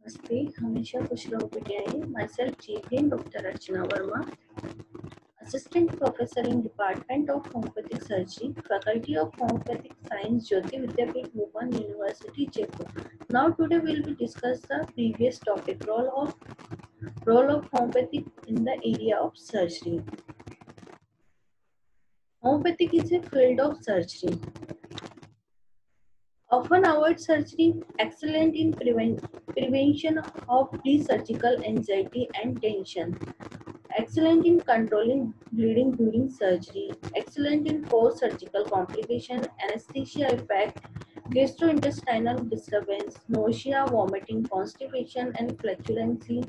नमस्ते, हमेशा खुश रहो बेटियाएं। Myself GPN doctor Archana Verma, Assistant Professor in Department of Homeopathic Surgery, Faculty of Homeopathic Science, Jyoti Vidyapeeth Bhuban University, Jaipur. Now today we will discuss the previous topic, role of homeopathic in the area of surgery. Homeopathic is a field of surgery. Often avoid surgery, excellent in prevention of pre-surgical anxiety and tension. Excellent in controlling bleeding during surgery. Excellent in post-surgical complication, anesthesia effect, gastrointestinal disturbance, nausea, vomiting, constipation and flatulency,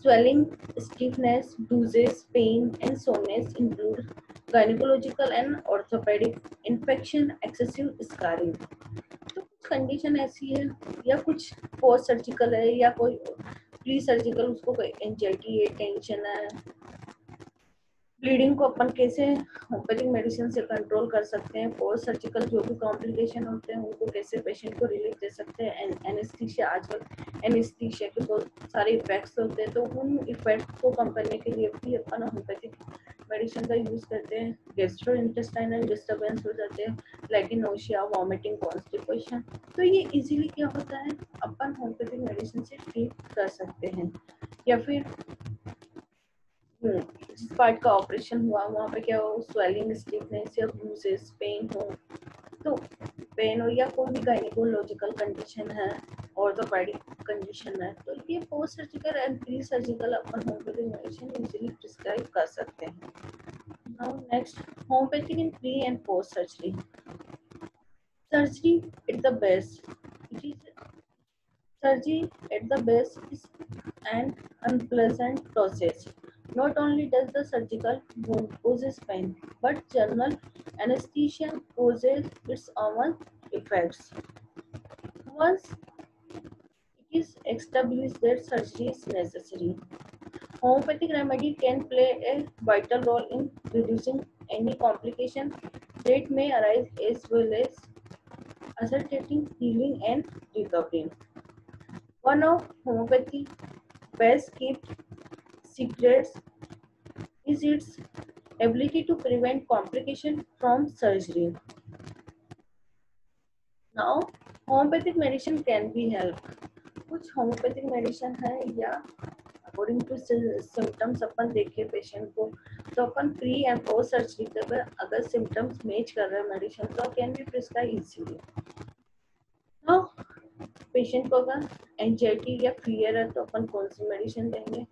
swelling, stiffness, bruises, pain and soreness include gynecological and orthopedic infection, excessive scarring. तो कुछ condition ऐसी है या कुछ post surgical है या कोई pre surgical, उसको कोई एंजाइटी है, टेंशन है, ब्लीडिंग को अपन कैसे होम्योपैथिक मेडिसिन से कंट्रोल कर सकते हैं, पोस्ट सर्जिकल जो भी कॉम्प्लिकेशन होते हैं उनको कैसे पेशेंट को रिलीफ दे सकते हैं। एनेस्थीसिया, आजकल एनेस्थीसिया के बहुत सारे इफेक्ट्स होते हैं, तो उन इफेक्ट को कम करने के लिए भी अपन होम्योपैथिक मेडिसिन का यूज करते हैं। गैस्ट्रो इंटेस्टाइनल डिस्टर्बेंस हो जाते हैं, लाइक नोशिया, वॉमिटिंग, कॉन्स्टिपेशन, तो ये इजीली क्या होता है, अपन होम्योपैथिक मेडिसिन से ट्रीट कर सकते हैं। या फिर जिस पार्ट का ऑपरेशन हुआ वहाँ पे क्या हो, स्वेलिंग, स्टिफनेस या ब्रूसेस, पेन हो, तो पेन हो या कोई भी गायनिकोलॉजिकल कंडीशन है, ऑर्थोपेडिक कंडीशन है, तो ये post surgical and pre surgical upon homeopathic medicine easily prescribe कर सकते हैं। Now next, homeopathic in pre and post surgery. Surgery at the best. It is surgery at the best is an unpleasant process. Not only does the surgical wound causes pain, but general anesthesia causes its own effects. Once it is established that surgery is necessary, homeopathic remedy can play a vital role in reducing any complication that may arise as well as ascertaining healing and recovery. One of homeopathy's best kept secrets is its ability to prevent complication from surgery. Now, homeopathic medicine can be help. कुछ homeopathic medicine है या according to symptoms अपन देखे patient को, तो अपन pre and post surgery के अगर symptoms match कर रहे हैं मेडिसिन, तो can be prescribe easily. Now patient को अगर एंजाइटी या फियर है तो अपन कौन सी मेडिसिन देंगे,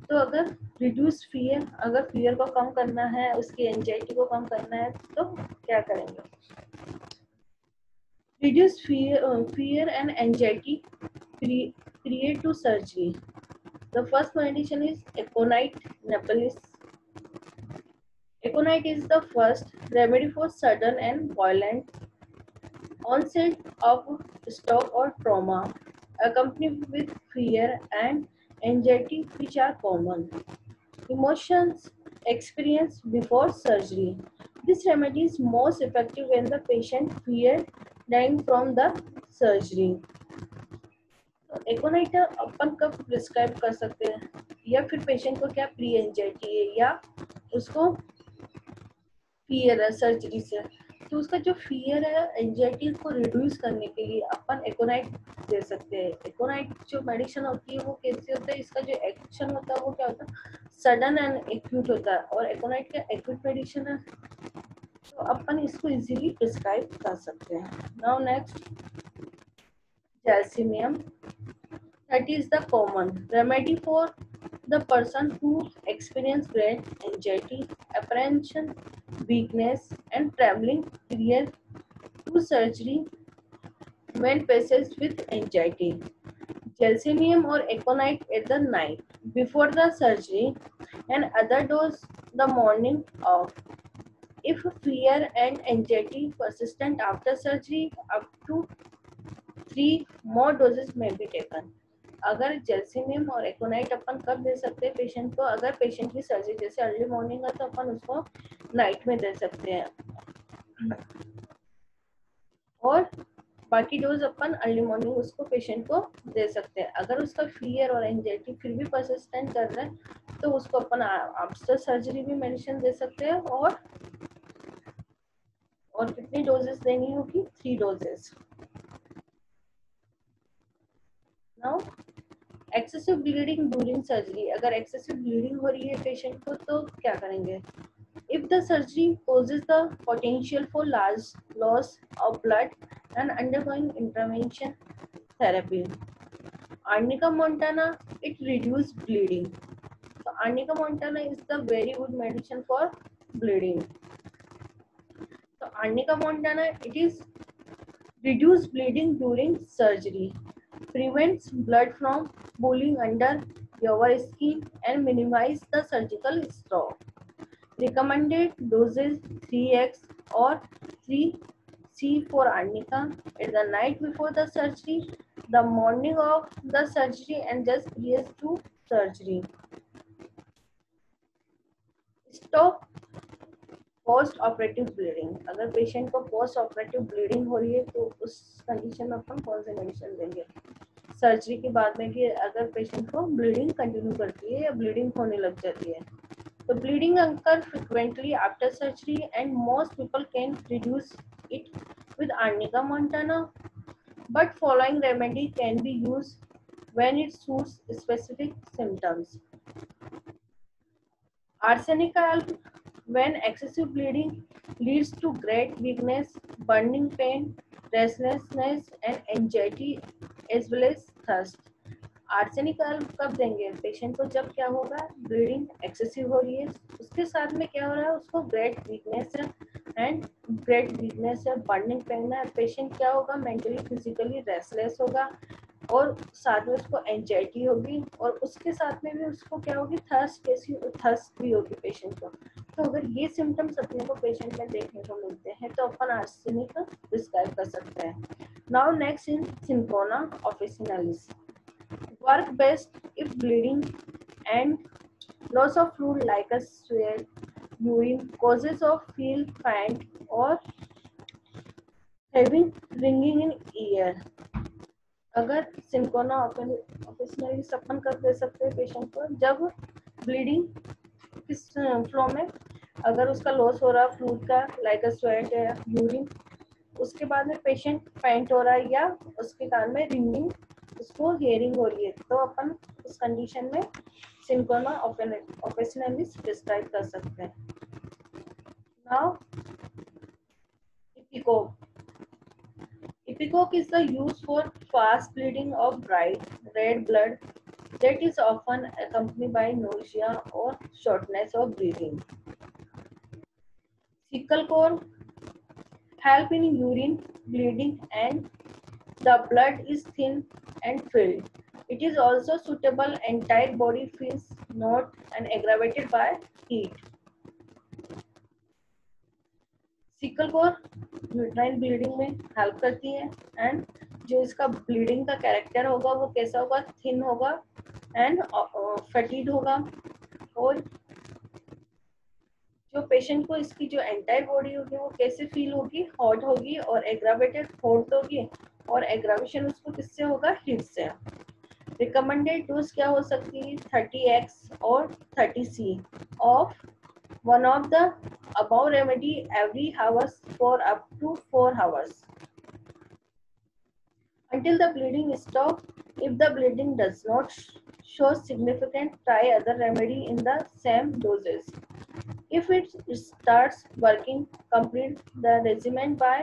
तो अगर रिड्यूस फियर, अगर फियर को कम करना है, उसकी एंजाइटी को कम करना है, तो क्या करेंगे, reduce fear and anxiety prior to surgery. The first medication is Aconite Naples. Aconite is the first remedy for sudden and violent onset of shock or trauma, accompanied with fear and anxiety, which are common emotions experienced before surgery. This remedy is most effective when the patient fears dying from the surgery. तो एकोनाइट अपन कब prescribe कर सकते हैं, या फिर patient को क्या pre anxiety है या उसको फियर है सर्जरी से, तो उसका जो फियर है, एंजाइटी को रिड्यूस करने के लिए अपन एकोनाइट दे सकते हैं. एकोनाइट जो मेडिसिन होती है वो कैसे होता है, इसका जो एक्शन होता है वो क्या होता है, सडन एंड एक्यूट होता है, और एकोनाइट का एक्यूट मेडिसिन है, तो अपन इसको इजीली प्रिस्क्राइब कर सकते हैं. Now next, gelsemium. That is the common remedy for the person who experience great anxiety, apprehension, weakness, and trembling prior to surgery when patients with anxiety. Gelsemium or aconite at the night before the surgery and other dose the morning of. If fear and anxiety persistent after surgery, up to 3 more doses may be taken. अगर जेल्सिमियम और एकोनाइट अपन कब दे सकते हैं patient को, अगर patient की surgery जैसे early morning है तो अपन उसको नाइट में दे सकते हैं, और बाकी डोज अपन अर्ली मॉर्निंग उसको पेशेंट को दे सकते हैं। अगर उसका फियर और एंजाइटी फिर भी परसिस्टेंट कर रहे हैं तो उसको अपन आफ्टर सर्जरी भी मेडिसिन दे सकते हैं। और कितनी डोजेस देनी होगी? 3 doses. Now excessive bleeding during surgery. अगर एक्सेसिव ब्लीडिंग हो रही है पेशेंट को तो क्या करेंगे? If the surgery poses the potential for large loss of blood and undergoing intervention therapy. Arnica montana, it reduces bleeding. So Arnica montana is the very good medicine for bleeding. So Arnica montana, it is reduce bleeding during surgery, prevents blood from pooling under your skin and minimize the surgical stroke. Recommended doses 3x or 3C for arnica at the night before the surgery, the morning of the surgery and just prior to surgery. Stop post operative bleeding. अगर patient को post operative bleeding हो रही है तो उस condition में अपन कौन से मेडिसिन देंगे? सर्जरी के बाद में भी अगर पेशेंट को ब्लीडिंग कंटिन्यू करती है या ब्लीडिंग होने लग जाती है तो bleeding occur frequently after surgery and most people can reduce it with arnica montana, but following remedy can be used when it suits specific symptoms. Arsenic alb, when excessive bleeding leads to great weakness, burning pain, restlessness and anxiety as well as thirst. Arsenic alb कब देंगे? Patient को जब क्या होगा? Bleeding excessive हो रही है, उसके साथ में क्या हो रहा है? उसको ग्रेट वीकनेस है, बर्निंग पेन है, पेशेंट क्या होगा? मेंटली फिजिकली रेस्टलेस होगा और साथ में उसको एंजाइटी होगी और उसके साथ में भी उसको क्या होगी? थर्स्ट भी होगी पेशेंट को। तो अगर ये सिम्टम्स अपने को पेशेंट में देखने को मिलते हैं तो अपन आर्सेनिक प्रिस्क्राइब कर सकते हैं। Now next in cinchona officinalis, work best if bleeding and loss of fluid like a sweat, urine, causes of feel faint or having ringing in ear. अगर सिंकोना ऑफिशियली अपन कर दे सकते हैं पेशेंट को जब bleeding किस फ्लो में अगर उसका लॉस हो रहा है फ्लूइड का लाइक अ स्वेट या यूरिन, उसके बाद में पेशेंट फेंट हो रहा है या उसके कान में रिंगिंग उसको हियरिंग हो रही है तो अपन उस कंडीशन में सिंकोना ऑफिशियलिस प्रिस्क्राइब कर सकते हैं। Now ipecac, Ipecac is the use for fast bleeding of bright red blood that is often accompanied by nausea or shortness of breathing. Cicalcor help in urine bleeding and the blood is thin and filled. It is also suitable entire body feels not and aggravated by heat. Cicalcor uterine bleeding में help करती है and जो इसका bleeding का character होगा वो कैसा होगा? थिन होगा एंड फैटीड होगा और जो पेशेंट को इसकी जो एंटायर बॉडी होगी वो कैसे फील होगी? हॉट होगी और एग्रावेटेड हॉट होगी और एग्रावेशन उसको किससे होगा? हीट से। रिकमेंडेड डोज क्या हो सकती है? 30x और 30C of one of the above remedy every hours for up to 4 hours until the bleeding stops. If the bleeding does not show significant, try other remedy in the same doses. If it starts working, complete the regimen by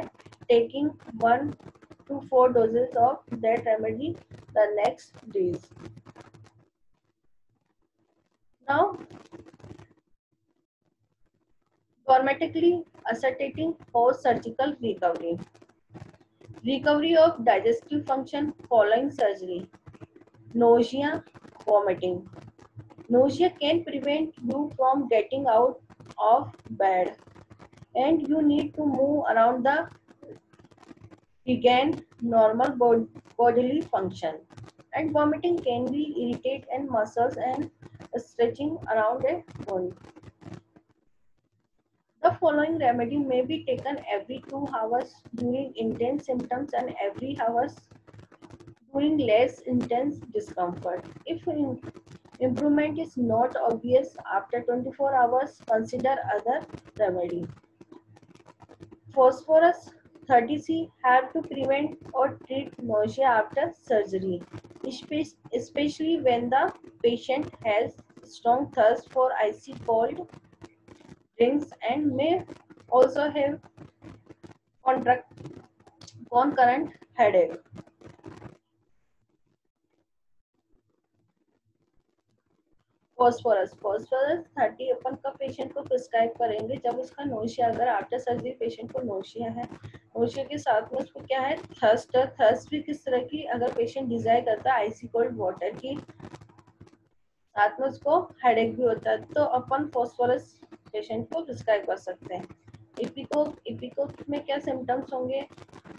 taking 1 to 4 doses of that remedy the next days. Now dramatically ascertaining post-surgical recovery. Recovery of digestive function following surgery. Nausea, vomiting. Nausea can prevent you from getting out of bed and you need to move around the regain normal bodily function. And vomiting can be irritate and muscles and stretching around a wound. The following remedy may be taken every 2 hours during intense symptoms and every hours during less intense discomfort. If improvement is not obvious after 24 hours, consider other remedy. Phosphorus 30C have to prevent or treat nausea after surgery, especially when the patient has strong thirst for icy cold drinks and may also have concurrent headache. Phosphorus 30 अपन का patient को prescribe करेंगे जब उसका nausea, अगर after surgery patient को nausea है, nausea के साथ में उसको क्या है, थर्स्ट भी किस तरह की, अगर पेशेंट डिजायर करता है आइसी कोल्ड वाटर की, साथ में उसको हेडेक भी होता है, तो अपन फॉस्फोरस पेशेंट को प्रिस्क्राइब कर सकते हैं। इपिकोक में क्या सिम्टम्स होंगे?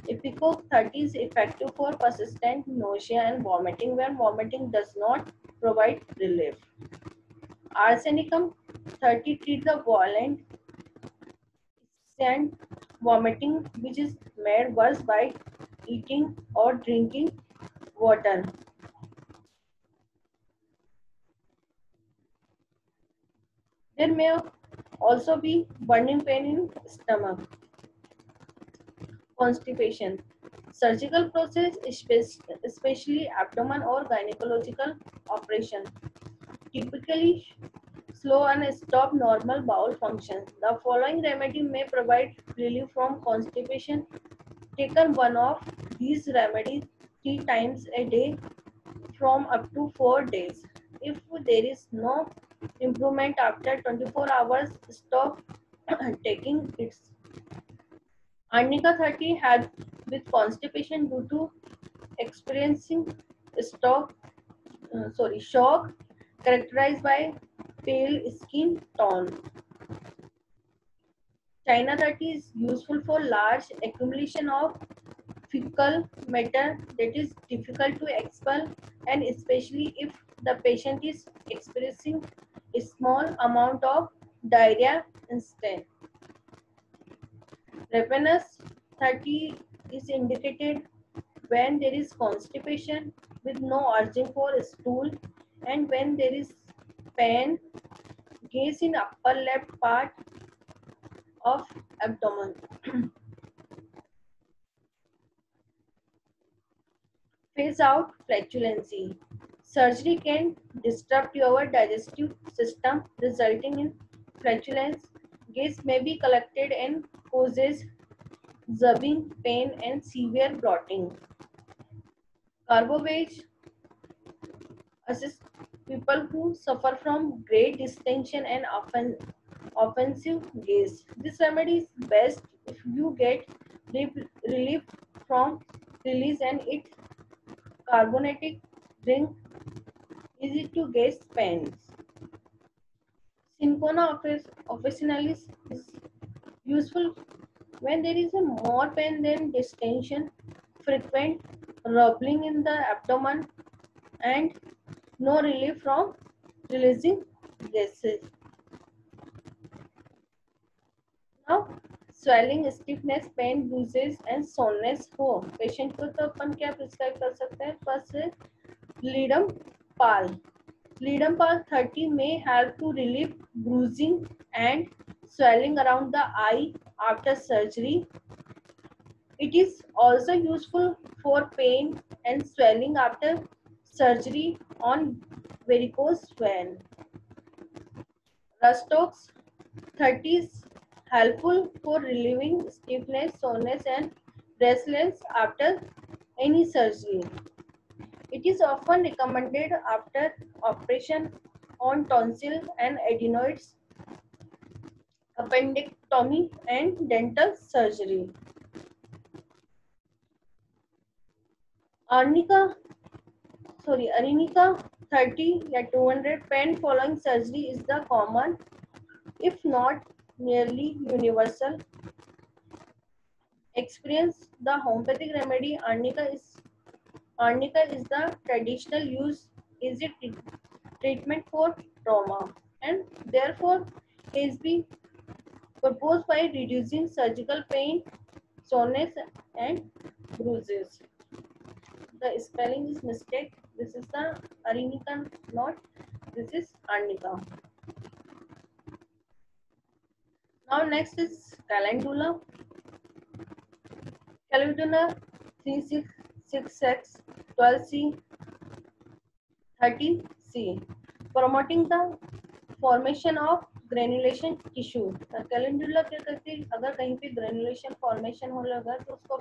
इपिकोक 30 is effective for persistent nausea and vomiting when vomiting does not provide relief. Arsenicum 30 treat the violent and vomiting which is made worse by eating or drinking water. There may also be burning pain in stomach, constipation. Surgical process, especially abdomen or gynecological operation, typically slow and stop normal bowel function. The following remedy may provide relief from constipation. Taken one of these remedies 3 times a day from up to 4 days. If there is no improvement after 24 hours, stop taking it. Arnica 30 had with constipation due to experiencing shock characterized by pale skin tone. China 30 is useful for large accumulation of fecal matter that is difficult to expel, and especially if the patient is experiencing a small amount of diarrhea instead. Repenus 30 is indicated when there is constipation with no urging for stool and when there is pain, gas in upper left part of abdomen. Phase out flatulency. Surgery can disrupt your digestive system, resulting in flatulence. Gas may be collected and causes zubbing, pain, and severe bloating. Carbovage assists people who suffer from great distension and offensive gas. This remedy is best if you get relief from release and it carbonatic drink easy to gas pains. Syncona officinalis is useful when there is a more pain than distension, frequent rumbling in the abdomen, and no relief from releasing gases. Now, swelling, stiffness, pain, bruises and soreness हो patient को तो अपन क्या prescribe कर सकते हैं? First ledum Pal. Ledum Pal 30 may help to relieve bruising and swelling around the eye after surgery. It is also useful for pain and swelling after surgery on varicose vein. Rustox 30 is helpful for relieving stiffness, soreness and restlessness after any surgery. It is often recommended after operation on tonsil and adenoids, appendectomy and dental surgery. Arnica, Arenica 30 या 200 pen following surgery is the common, if not nearly universal experience. The homeopathic remedy Arnica is the traditional use is a treatment for trauma and therefore has been Purpose by reducing surgical pain, soreness, and bruises. The spelling is mistake. This is the Arinika, not this is Arnika. Now next is calendula. Calendula 366X 12C 30C, promoting the formation of granulation tissue. Calendula क्या करती है, अगर कहीं पे granulation formation हो लगा तो उसको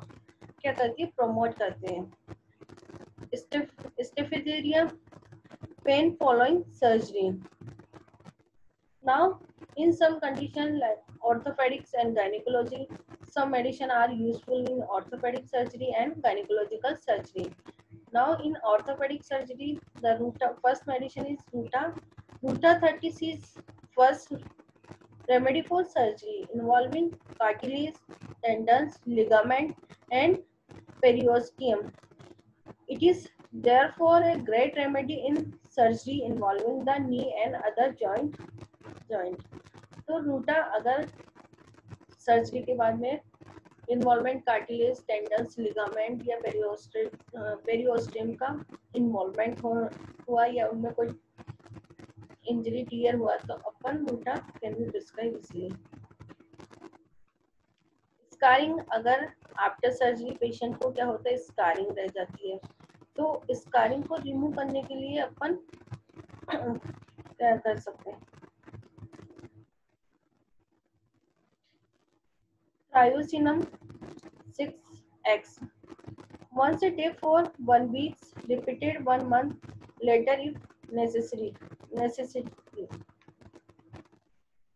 क्या करती है, प्रमोट करते हैं. स्टिफिजेरिया, pain following surgery. Now, in some conditions like orthopedics and gynecology, some medicine are useful in orthopedic surgery and gynecological surgery. Now, in orthopedic surgery, the first medicine is Ruta. Ruta 30 is first remedy for surgery involving cartilage, tendons, ligament, and periosteum. It is therefore a great remedy in surgery involving the knee and other joint. तो रूटा अगर surgery के बाद में involvement cartilage, tendons, ligament या periosteum का involvement हुआ या उनमें कोई इंजरी टीयर हुआ तो अपन रूटा कैन बी प्रिस्क्राइब इसलिए. स्कारिंग, अगर आफ्टर सर्जरी पेशेंट को क्या होता है, स्कारिंग रह जाती है, तो स्कारिंग को रिमूव करने के लिए अपन क्या कर सकते हैं. Triocinum 6X once a day for 1 week, repeated 1 month later if necessary.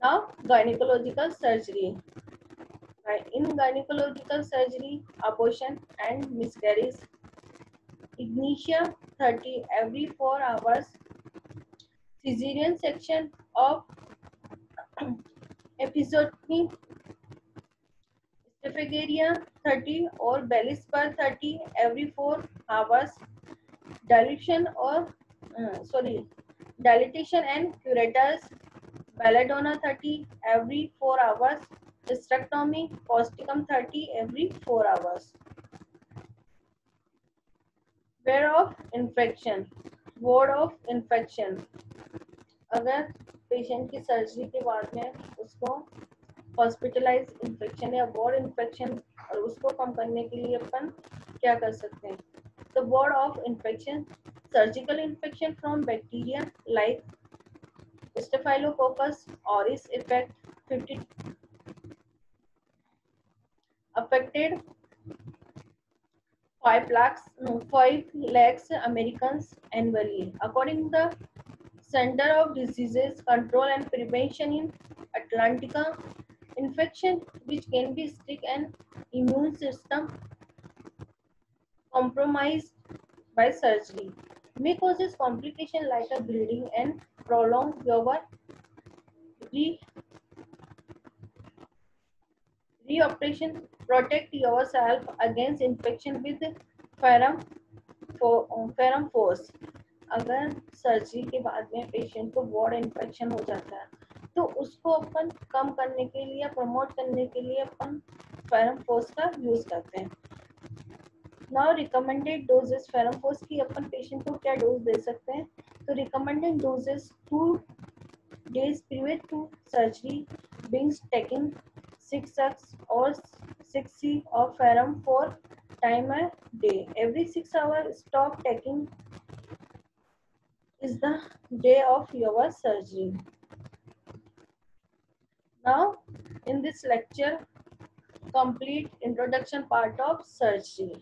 Now, gynecological surgery. In gynecological surgery, abortion and miscarriage, ignitia 30 every 4 hours, cesarean section of episiotomy, Staphylococcus 30 or belly spur 30 every 4 hours, dilution dilatation and curettage, belladonna 30 every 4 hours, hysterectomy, posticum 30 every 4 hours. Ward of infection, अगर patient की surgery के बाद में उसको hospitalise infection या ward infection और उसको कम करने के लिए अपन क्या कर सकते हैं. तो ward of infection, surgical infection from bacteria like staphylococcus orris effect 50 affected 5 lakhs Americans annually, according to the Center of Diseases Control and Prevention in Atlantica. Infection which can be stick and immune system compromised by surgery may causes complication like a bleeding and prolong your reoperation. Protect yourself against infection with ferrum force. अगर surgery के बाद में patient को ward infection हो जाता है तो उसको अपन कम करने के लिए, प्रमोट करने के लिए अपन फेरम फोर्स का यूज करते हैं. Now recommended doses ferrum force की अपन पेशेंट को क्या डोज दे सकते हैं. तो recommended doses 2 days prior to surgery being taken 6x or 6c of ferrum for time a day. Every 6 hours stop taking is the day of your surgery. Now, in this lecture, complete introduction part of surgery.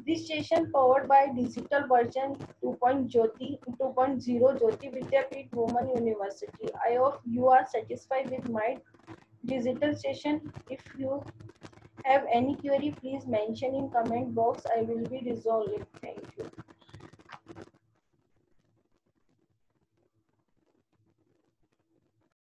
This session powered by digital version 2.0 Jyoti Vidyapeeth Women University. I hope you are satisfied with my digital session. If you have any query, please mention in comment box. I will be resolving. Thank you.